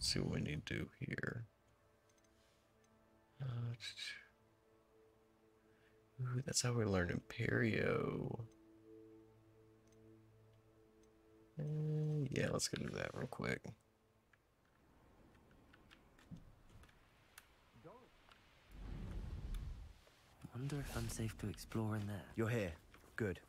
Let's see what we need to do here. Ooh, that's how we learn Imperio. Yeah, let's go do that real quick. Wonder if I'm safe to explore in there. You're here. Good.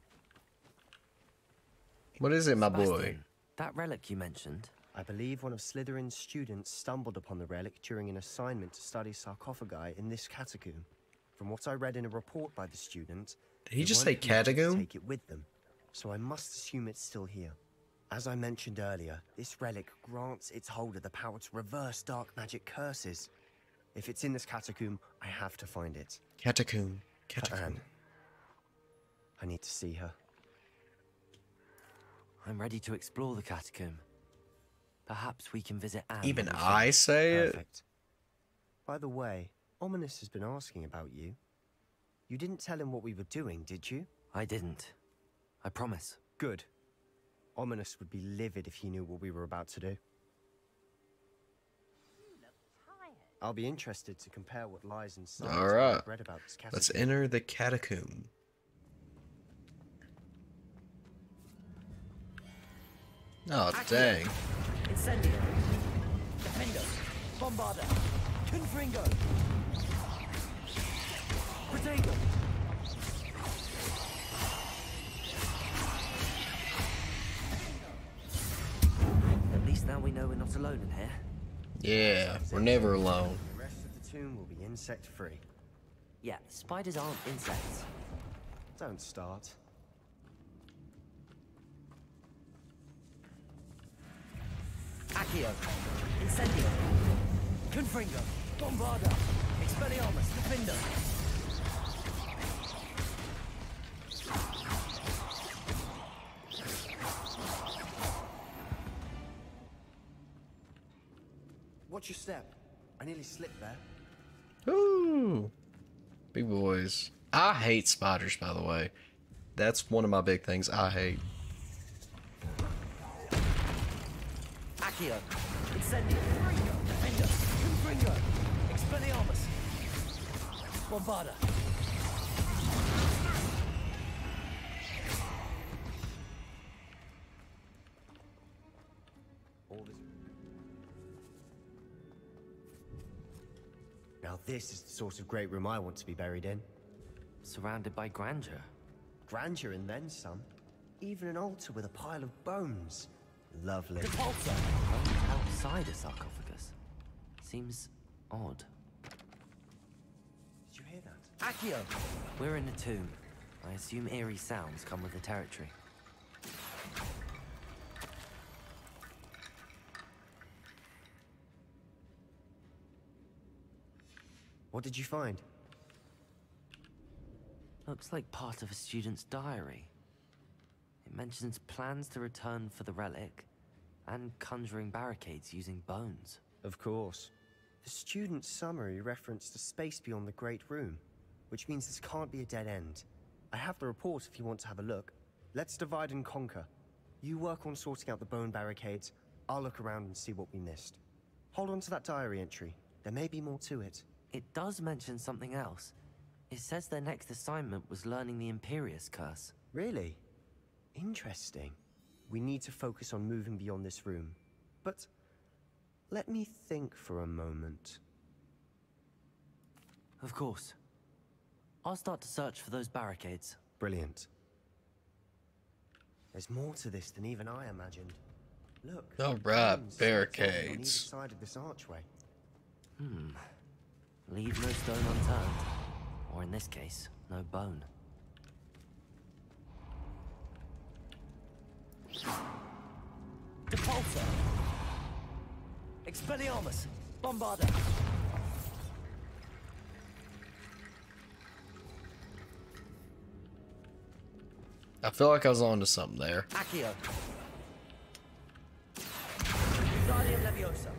What is it, my boy? Sebastian, that relic you mentioned. I believe one of Slytherin's students stumbled upon the relic during an assignment to study sarcophagi in this catacomb. From what I read in a report by the student, Did he just they say weren't permitted to catacomb? take it with them, so I must assume it's still here. As I mentioned earlier, this relic grants its holder the power to reverse dark magic curses. If it's in this catacomb, I have to find it. Catacomb. Catacomb. Anne, I need to see her. I'm ready to explore the catacomb. Perhaps we can visit Anne. Even when we I say it? Perfect. By the way, Ominous has been asking about you. You didn't tell him what we were doing, did you? I didn't. I promise. Good. Ominous would be livid if he knew what we were about to do. I'll be interested to compare what lies inside All what right. I've read about this catacomb. Let's enter the catacomb. Oh, dang. Incendio. Defendo. Bombarda. Confringo. Protego. At least now we know we're not alone in here. Yeah, we're never alone. The rest of the tomb will be insect-free. Yeah, spiders aren't insects. Don't start. Accio. Incendio. Confringo. Bombarda. Expelliarmus. Defendo. Watch your step. I nearly slipped there. Ooh. Big boys. I hate spiders, by the way. That's one of my big things I hate. Accio. Incendio. Defendo. Confringo. Expelliarmus. Bombarda. All this. Now this is the sort of great room I want to be buried in. Surrounded by grandeur. Grandeur and then some. Even an altar with a pile of bones. Lovely. Repulsor. Bones outside a sarcophagus. Seems odd. Did you hear that? Accio. We're in a tomb. I assume eerie sounds come with the territory. What did you find? Looks like part of a student's diary. It mentions plans to return for the relic and conjuring barricades using bones. Of course. The student's summary referenced a space beyond the Great Room, which means this can't be a dead end. I have the report if you want to have a look. Let's divide and conquer. You work on sorting out the bone barricades. I'll look around and see what we missed. Hold on to that diary entry. There may be more to it. It does mention something else. It says their next assignment was learning the Imperius curse. Really? Interesting. We need to focus on moving beyond this room. But let me think for a moment. Of course. I'll start to search for those barricades. Brilliant. There's more to this than even I imagined. Look. All right, bones barricades. on either side of this archway. Leave no stone unturned. Or in this case, no bone. Repulsor. Expelliarmus. Bombarda. I feel like I was onto something there. Accio. Wingardium Leviosa.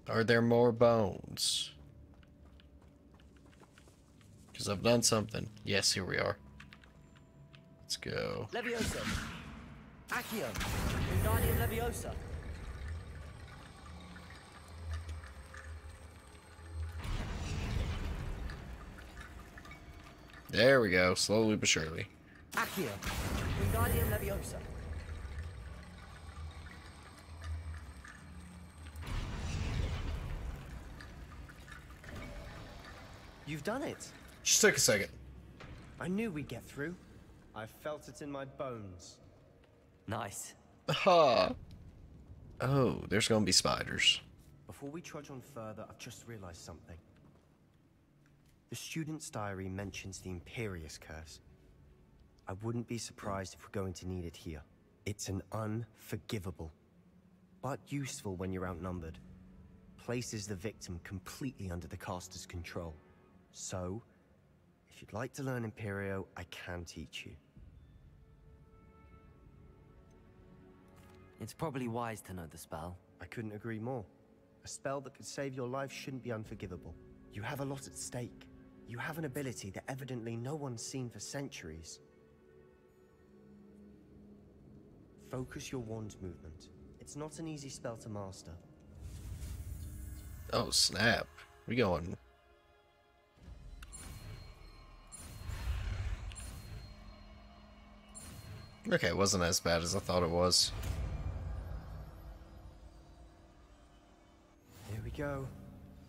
Are there more bones? Because I've done something. Yes, here we are. Let's go. Leviosa. Accio. Wingardium Leviosa. There we go. Slowly but surely. Accio. Wingardium Leviosa. You've done it. Just took a second. I knew we'd get through. I felt it in my bones. Nice. Ha. Oh, there's gonna be spiders. Before we trudge on further, I've just realized something. The student's diary mentions the Imperius curse. I wouldn't be surprised if we're going to need it here. It's an unforgivable, but useful when you're outnumbered. Places the victim completely under the caster's control. So, if you'd like to learn Imperio, I can teach you. It's probably wise to know the spell. I couldn't agree more. A spell that could save your life shouldn't be unforgivable. You have a lot at stake. You have an ability that evidently no one's seen for centuries. Focus your wand's movement. It's not an easy spell to master. Oh, snap. We going. Okay, it wasn't as bad as I thought it was. Here we go.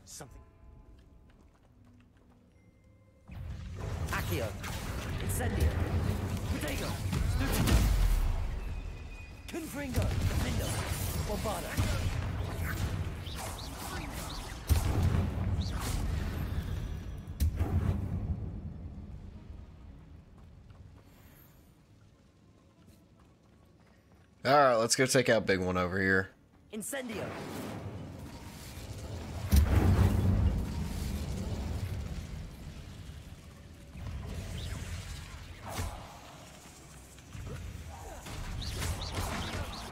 Something. Accio. Incendio. Protego. Stupido. Confringo. Defendo. Bombarda. Alright, let's go take out big one over here. Incendio.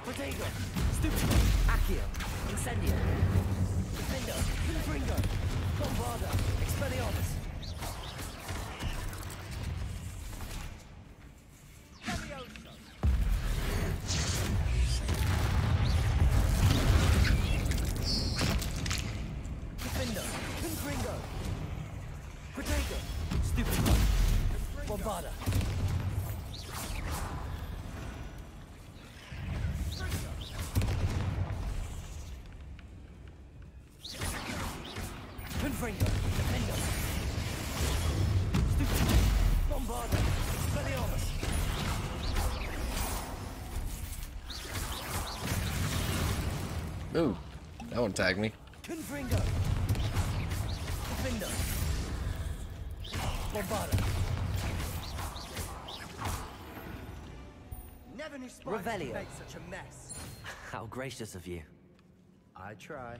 Protego. Stupido. Accio. Incendio. Defendo. Confringo. Bombarda. Expelliarmus. Defender. Confringo. Protego. Stupido. Bombarda. Confringo. Defendo. Stupido. Bombarda. Expelliarmus. Ooh, that one tagged me. Confringo. Defendo. Bombarda. Never knew spiders could Revelio. make such a mess. How gracious of you. I try.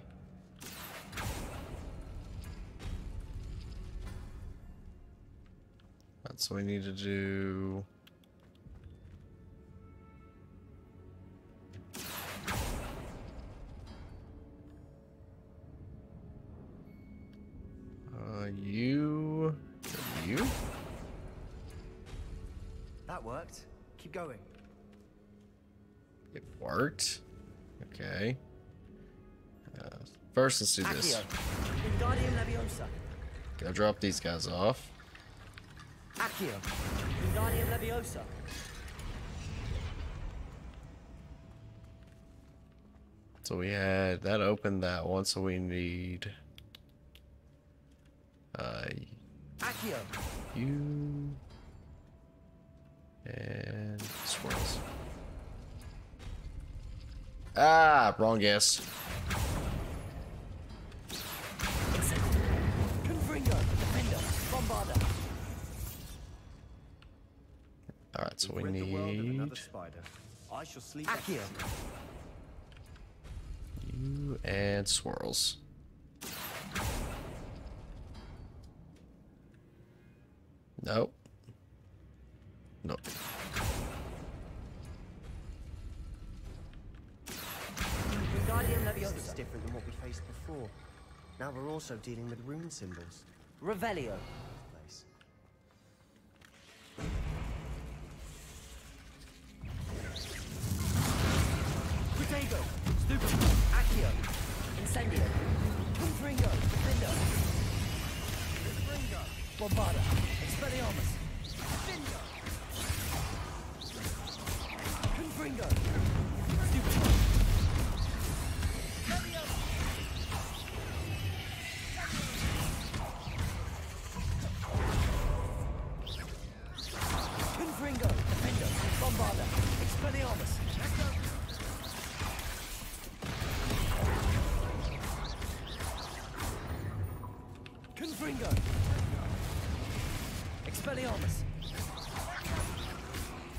That's what we need to do. You? That worked. Keep going. It worked. Okay. First, let's do this. Accio. Wingardium Leviosa. Go drop these guys off. Accio. Wingardium Leviosa. So we had that opened that one, so we need Accio. you and swirls. Ah, wrong guess. Confringo. Defendo. Bombarda. Alright, so we We've rid the world of need another spider. I shall sleep. Accio. you and swirls. Nope. Nope. Wingardium This looks Leviosa. different than what we faced before. Now we're also dealing with rune symbols. Revelio. Place. Bombarda. Expelliarmus. Bingo. Confringo. Stupid. Confringo. Defender. Bombarda. Expelliarmus. Confringo. Expelliarmus.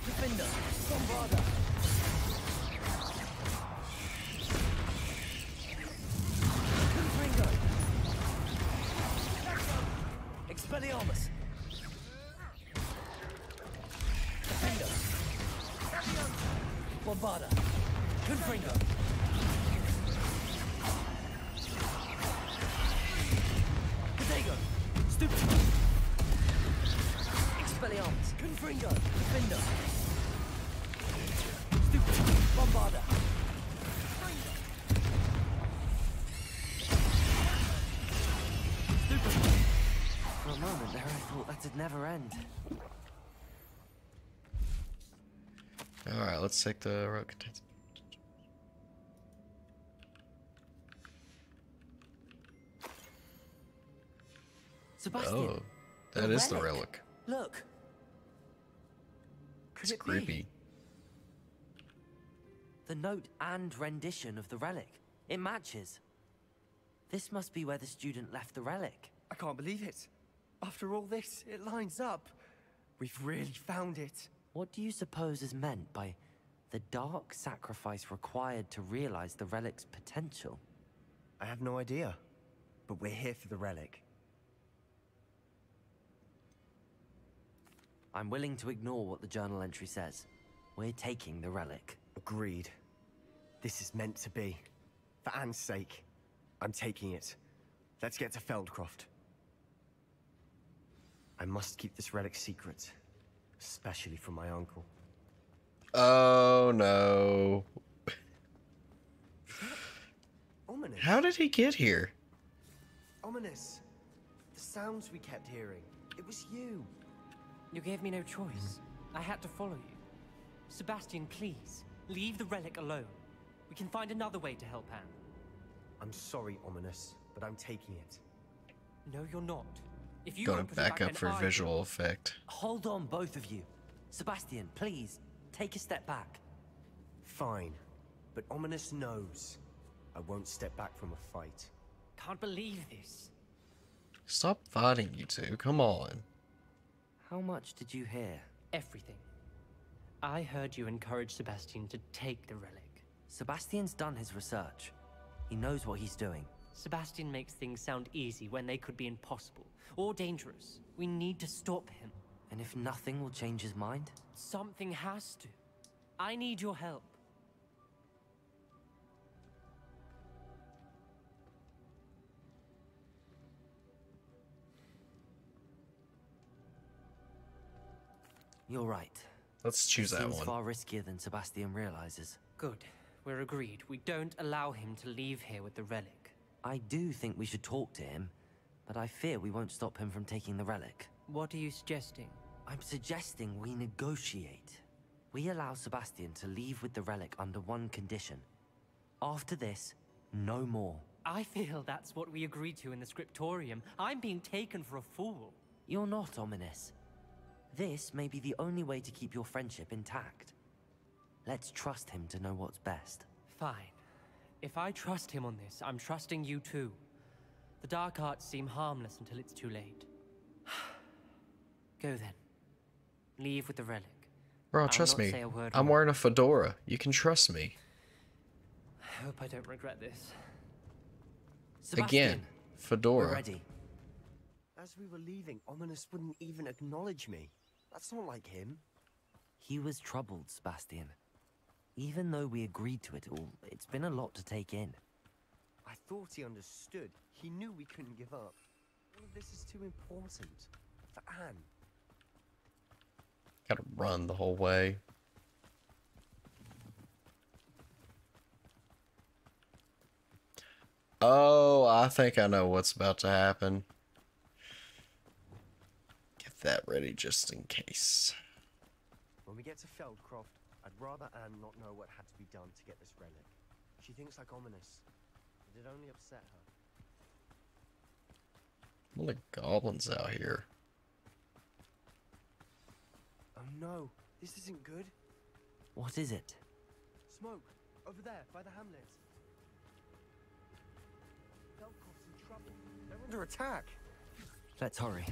Defender. Bombarda. Confringo. Expelliarmus. Defender. Bombarda. Confringo. Cadego. Stupid. Expelliarmus. Confringo. Defender. Stupid. Bombarda. Stupid. For a moment there, I thought that'd never end. Alright, let's take the road contains. Sebastian, Oh, that is the relic. look. Could It's it be? creepy. The note and rendition of the relic. It matches. This must be where the student left the relic. I can't believe it. After all this, it lines up. We've really found it. What do you suppose is meant by the dark sacrifice required to realize the relic's potential? I have no idea. But we're here for the relic. I'm willing to ignore what the journal entry says. We're taking the relic. Agreed. This is meant to be. For Anne's sake, I'm taking it. Let's get to Feldcroft. I must keep this relic secret, especially from my uncle. Oh no. Ominous. How did he get here? Ominous. The sounds we kept hearing. It was you. You gave me no choice. I had to follow you. Sebastian, please, leave the relic alone. We can find another way to help Anne. I'm sorry, Ominous, but I'm taking it. No, you're not. If you Gotta won't put it back up then for I visual will. effect. Hold on, both of you. Sebastian, please, take a step back. Fine. But Ominous knows. I won't step back from a fight. Can't believe this. Stop fighting, you two. Come on. How much did you hear? Everything. I heard you encourage Sebastian to take the relic. Sebastian's done his research. He knows what he's doing. Sebastian makes things sound easy when they could be impossible or dangerous. We need to stop him. And if nothing will change his mind? Something has to. I need your help. You're right. Let's choose that Seems one. far riskier than Sebastian realizes. Good. We're agreed. We don't allow him to leave here with the relic. I do think we should talk to him, but I fear we won't stop him from taking the relic. What are you suggesting? I'm suggesting we negotiate. We allow Sebastian to leave with the relic under one condition. After this, no more. I feel that's what we agreed to in the scriptorium. I'm being taken for a fool. You're not ominous. This may be the only way to keep your friendship intact. Let's trust him to know what's best. Fine. If I trust him on this, I'm trusting you too. The dark arts seem harmless until it's too late. Go then. Leave with the relic. Bro, I'll trust not me. say a word I'm more. wearing a fedora. You can trust me. I hope I don't regret this. Sebastian, Again, fedora. we're ready. As we were leaving, Ominous wouldn't even acknowledge me. That's not like him. He was troubled, Sebastian. Even though we agreed to it all, it's been a lot to take in. I thought he understood. He knew we couldn't give up. All of this is too important. For Anne. Gotta run the whole way. Oh, I think I know what's about to happen. that ready just in case. When we get to Feldcroft, I'd rather Anne not know what had to be done to get this relic. She thinks like ominous. It'd only upset her. What are goblins out here? Oh no, this isn't good. What is it? Smoke, over there, by the hamlet. Feldcroft's in trouble. They're under attack. Let's hurry.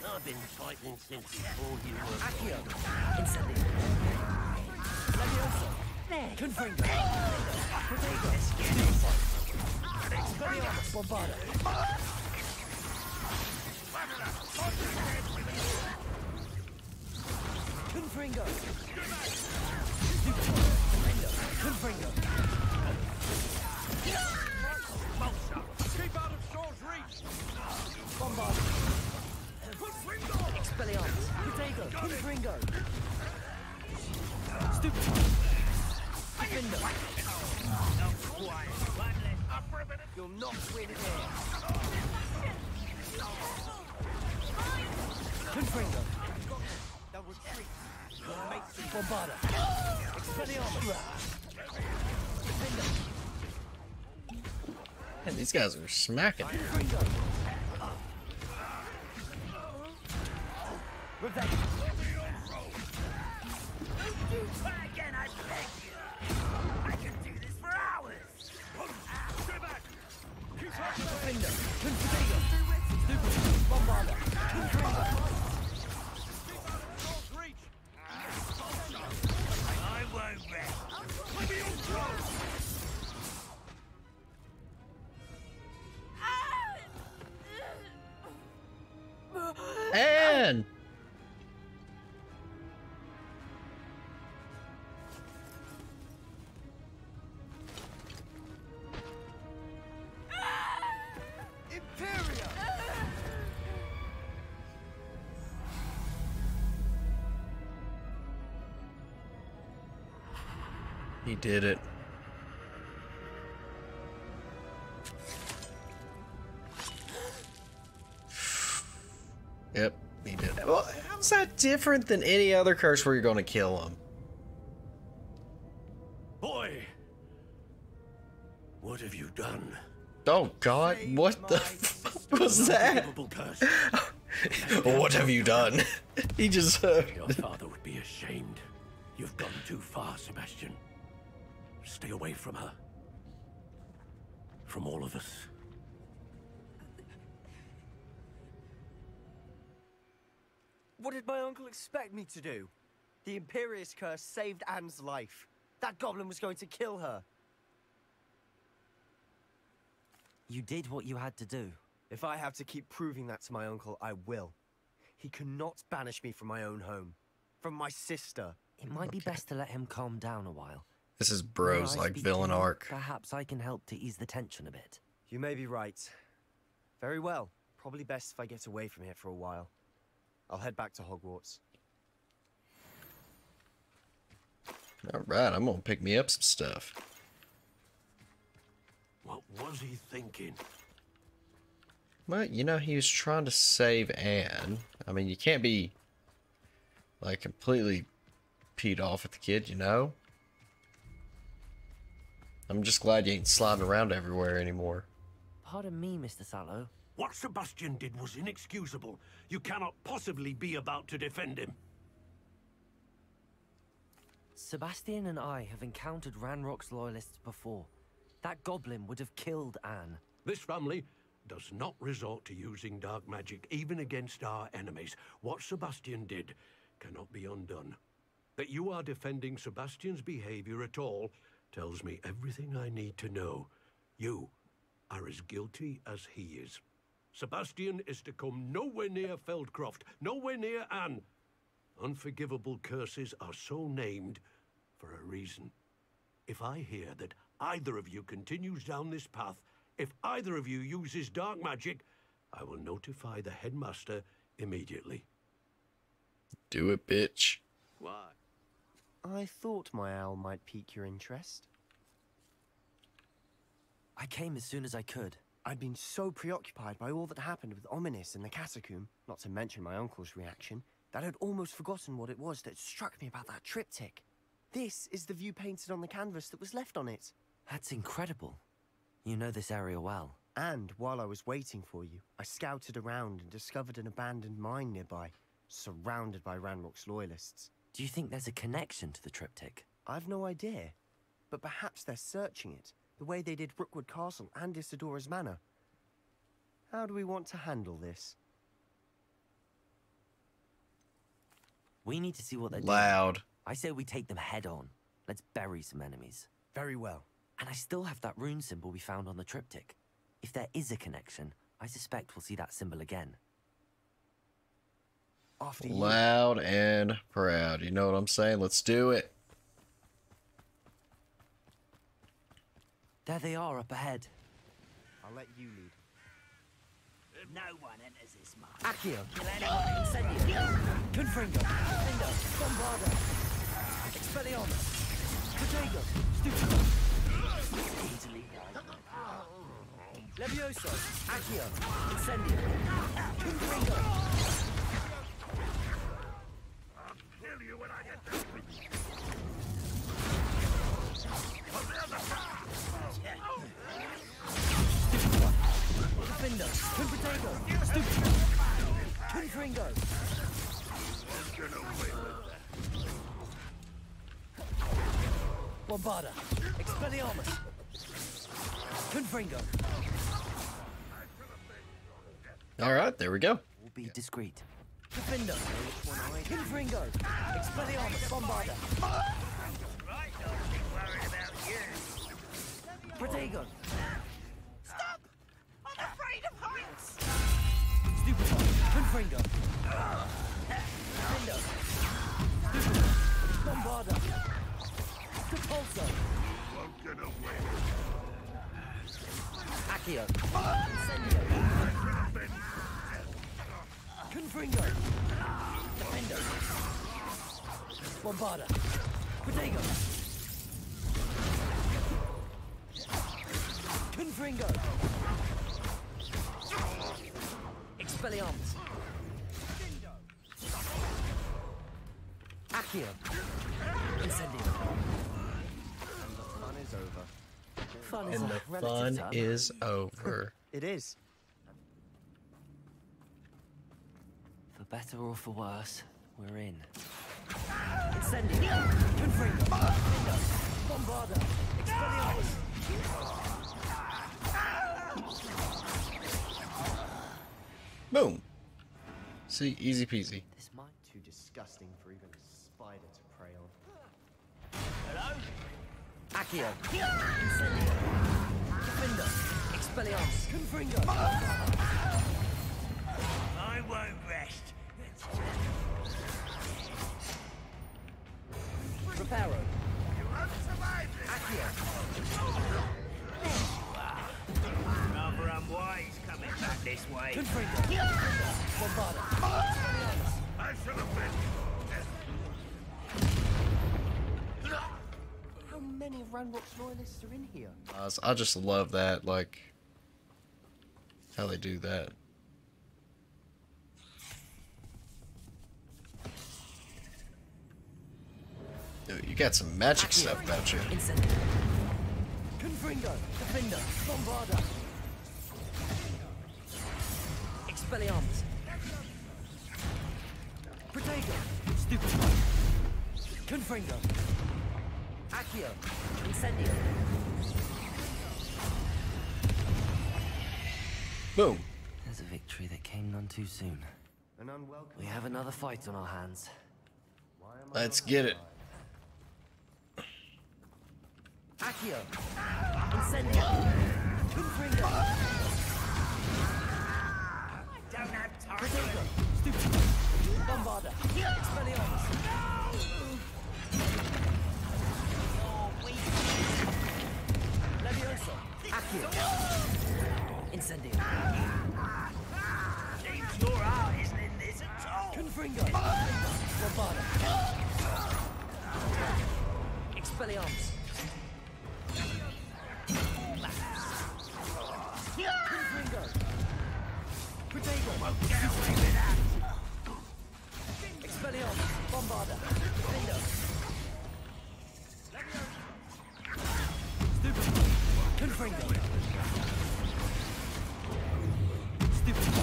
I've been fighting since before you were Accio! Instantly. Leviosa! Confringo! Protego! Expelliarmus! Bombarda! Confringo! Confringo! Keep out of Shaw's reach! Bombarda! Expelliarmus! Protego! Confringo! Stupid! Defender! You'll not win here. Confringo! They'll retreat. Bombarda! Expelliarmus! Defender! Man, these guys are smacking. Confringo! Revenge! Try again, I beg you! I can do this for hours! Stay back! Keep talking! Defender! Confringo! Stupid! Bombarda! Confringo! Keep out of Shaw's reach! I won't rest! Leviosa! And Imperia! he did it. Yep, he did it. Well, how's that different than any other curse where you're going to kill him? Boy! What have you done? Oh God, what the fuck was that? Unforgivable curse. What have you done? He just Your father would be ashamed. You've gone too far, Sebastian. Stay away from her. From all of us. What did my uncle expect me to do? The Imperious curse saved Anne's life. That goblin was going to kill her. You did what you had to do. If I have to keep proving that to my uncle, I will. He cannot banish me from my own home. From my sister. It might be best to let him calm down a while. This is bros When I like speak villain to you, arc. Perhaps I can help to ease the tension a bit. You may be right. Very well. Probably best if I get away from here for a while. I'll head back to Hogwarts. Alright, I'm gonna pick me up some stuff. What was he thinking? Well, you know, he was trying to save Anne. I mean, you can't be, like, completely peed off at the kid, you know? I'm just glad you ain't sliding around everywhere anymore. Pardon me, Mr. Sallow. What Sebastian did was inexcusable. You cannot possibly be about to defend him. Sebastian and I have encountered Ranrock's loyalists before. That goblin would have killed Anne. This family does not resort to using dark magic, even against our enemies. What Sebastian did cannot be undone. That you are defending Sebastian's behavior at all tells me everything I need to know. You are as guilty as he is. Sebastian is to come nowhere near Feldcroft, nowhere near Anne. Unforgivable curses are so named for a reason. If I hear that either of you continues down this path, if either of you uses dark magic, I will notify the headmaster immediately. Do it, bitch. Why? I thought my owl might pique your interest. I came as soon as I could. I'd been so preoccupied by all that happened with Ominis and the catacomb, not to mention my uncle's reaction, that I'd almost forgotten what it was that struck me about that triptych. This is the view painted on the canvas that was left on it. That's incredible. You know this area well. And while I was waiting for you, I scouted around and discovered an abandoned mine nearby, surrounded by Ranrock's loyalists. Do you think there's a connection to the triptych? I've no idea, but perhaps they're searching it, the way they did Rookwood Castle and Isidora's Manor. How do we want to handle this? We need to see what they're Loud. doing. I say we take them head on. Let's bury some enemies. Very well. And I still have that rune symbol we found on the triptych. If there is a connection, I suspect we'll see that symbol again. After you. Loud and proud. You know what I'm saying? Let's do it. There they are up ahead. I'll let you lead. No one enters this mine. Accio! Kill anyone incendiary. Confringo. Defender. Bombarda. Expelliarmus. Protego. Stupido. Easily guided. Levioso. Accio. Incendio. Confringo. I'll kill you when I get done with you. Defender. Confringo. Stupido. Confringo. Bombarda. Expelliarmus. Confringo. All right, there we go. We'll be discreet. Defender. Confringo. Expelliarmus. Bombarda. Right, don't be worried about you. Protego. Stop! I'm afraid of heights! Stupefy. Confringo. Defender. Stupefy. Bombarda. Repulso. Won't get away. Accio. Incendio. Confringo. Defender. Bombarda. Protego. Confringo. Expelliarmus. Accio. Incendio. And the fun is over. Fun is And a the relative fun term. is over. It is. For better or for worse, we're in. Incendio. Confringo. Defender. Bombarda. Expelliarmus. Boom. See, easy peasy. This might... Too disgusting for even a spider to prey on. Hello? Accio. Incendio. Defender. Expelliarmus. Confringo. I won't rest. Reparo. You won't survive this. Accio. Rather unwise coming back this way. Confringo. Bombarda. I should have been. How many of Ranrock's loyalists are in here? I just love that, like, how they do that. Dude, you got some magic stuff about you. Incendio. Confringo. Defender. Bombarda. Expelliarmus. Protego. Stupefy. Confringo. Accio. Incendio. Boom. There's a victory that came none too soon. An unwelcome. We have another fight on our hands. Why am I Let's not get it. alive? Accio. Incendio. Confringo. Don't have time. Protego. Stupefy. Bombarda. Expelliarmus. Levioso. Accio. Incendio. Seems your heart isn't in this at all. Confringo. Bombarda. Expelliarmus. Confringo. Stupid.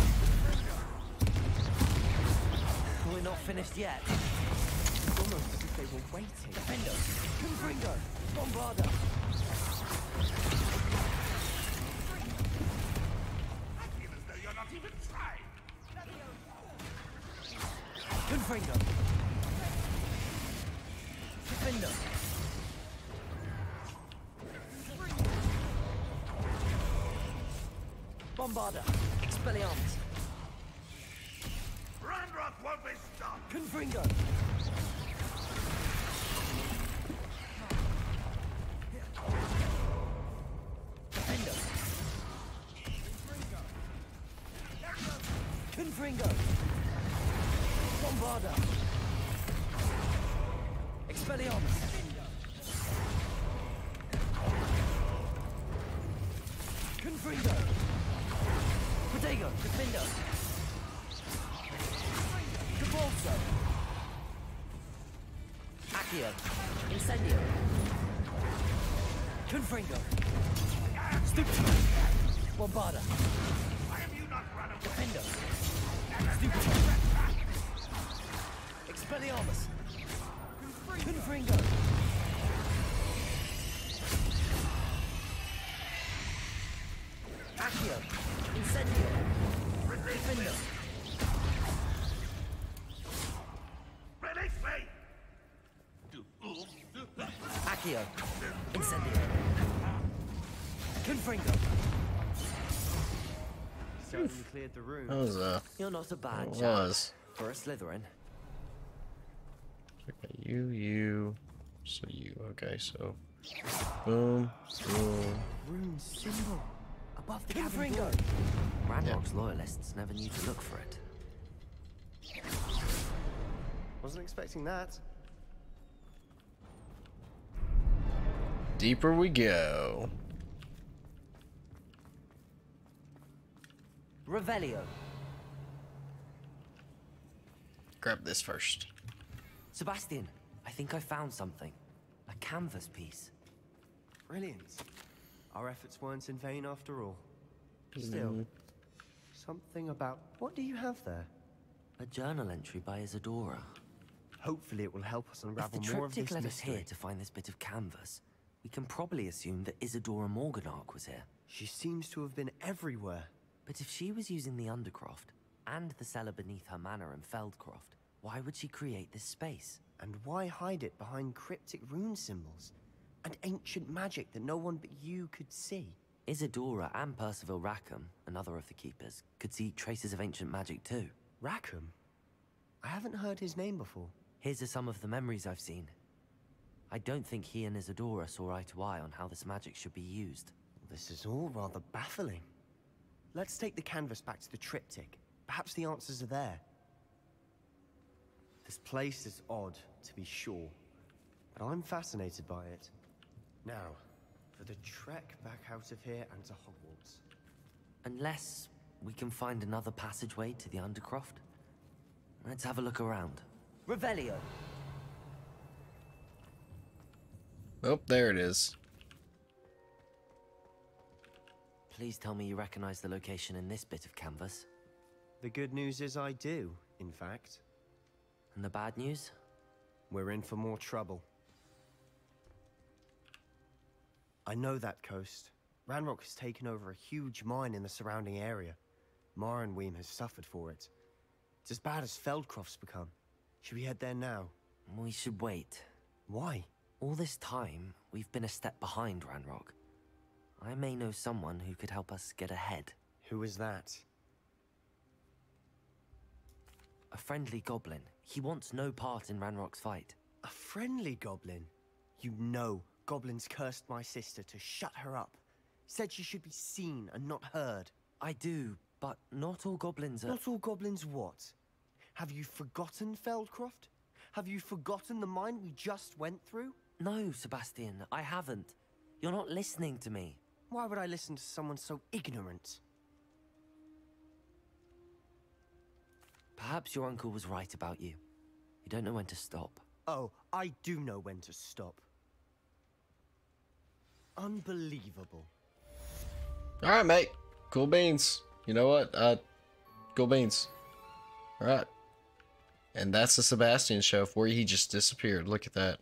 We're not finished yet. It's almost as if they were waiting. Defendo. Confringo. Bombarda. You're not even trying. Confringo. Defendo. Bombarda. Expelliarmus. Ranrock won't be stopped. Confringo. Defendo. Confringo. Bombarda. Expelliarmus. Confringo. Protego. Defendo. Cabolso. Accio. Incendio. Confringo. Stupid. Bombarda. Why have you not run away? Defendo. Stupid. Expelliarmus. Confringo. Accio. Incendio. Defendo. Release me! Accio. Incendio. Confringo. Certainly cleared the room. That was You're not a bad it chap was. for a Slytherin. Okay, you. So you. Okay, so boom, boom. Rune symbol. Above the cabin Confringo. door. Ranrock's loyalists never knew to look for it. Wasn't expecting that. Deeper we go. Revelio. Grab this first. Sebastian, I think I found something. A canvas piece. Brilliant. Our efforts weren't in vain after all. Still, something about... What do you have there? A journal entry by Isadora. Hopefully it will help us If unravel the more of triptych this led us mystery. here to find this bit of canvas, we can probably assume that Isadora Morganark was here. She seems to have been everywhere. But if she was using the Undercroft, and the cellar beneath her manor in Feldcroft, why would she create this space? And why hide it behind cryptic rune symbols? And ancient magic that no one but you could see? Isadora and Percival Rackham, another of the Keepers, could see traces of ancient magic too. Rackham? I haven't heard his name before. Here's some of the memories I've seen. I don't think he and Isadora saw eye to eye on how this magic should be used. This is all rather baffling. Let's take the canvas back to the triptych. Perhaps the answers are there. This place is odd, to be sure, but I'm fascinated by it. Now, for the trek back out of here and to Hogwarts. Unless we can find another passageway to the Undercroft. Let's have a look around. Revelio. Oh, there it is. Please tell me you recognize the location in this bit of canvas. The good news is I do, in fact. And the bad news? We're in for more trouble. I know that coast. Ranrock has taken over a huge mine in the surrounding area. Marrenweem has suffered for it. It's as bad as Feldcroft's become. Should we head there now? We should wait. Why? All this time, we've been a step behind Ranrock. I may know someone who could help us get ahead. Who is that? A friendly goblin. He wants no part in Ranrock's fight. A friendly goblin? You know, goblins cursed my sister to shut her up. Said she should be seen and not heard. I do, but not all goblins are... Not all goblins what? Have you forgotten Feldcroft? Have you forgotten the mine we just went through? No, Sebastian, I haven't. You're not listening to me. Why would I listen to someone so ignorant? Perhaps your uncle was right about you. You don't know when to stop. Oh, I do know when to stop. Unbelievable. Alright, mate. Cool beans. You know what? Cool beans. Alright. And that's the Sebastian show where he just disappeared. Look at that.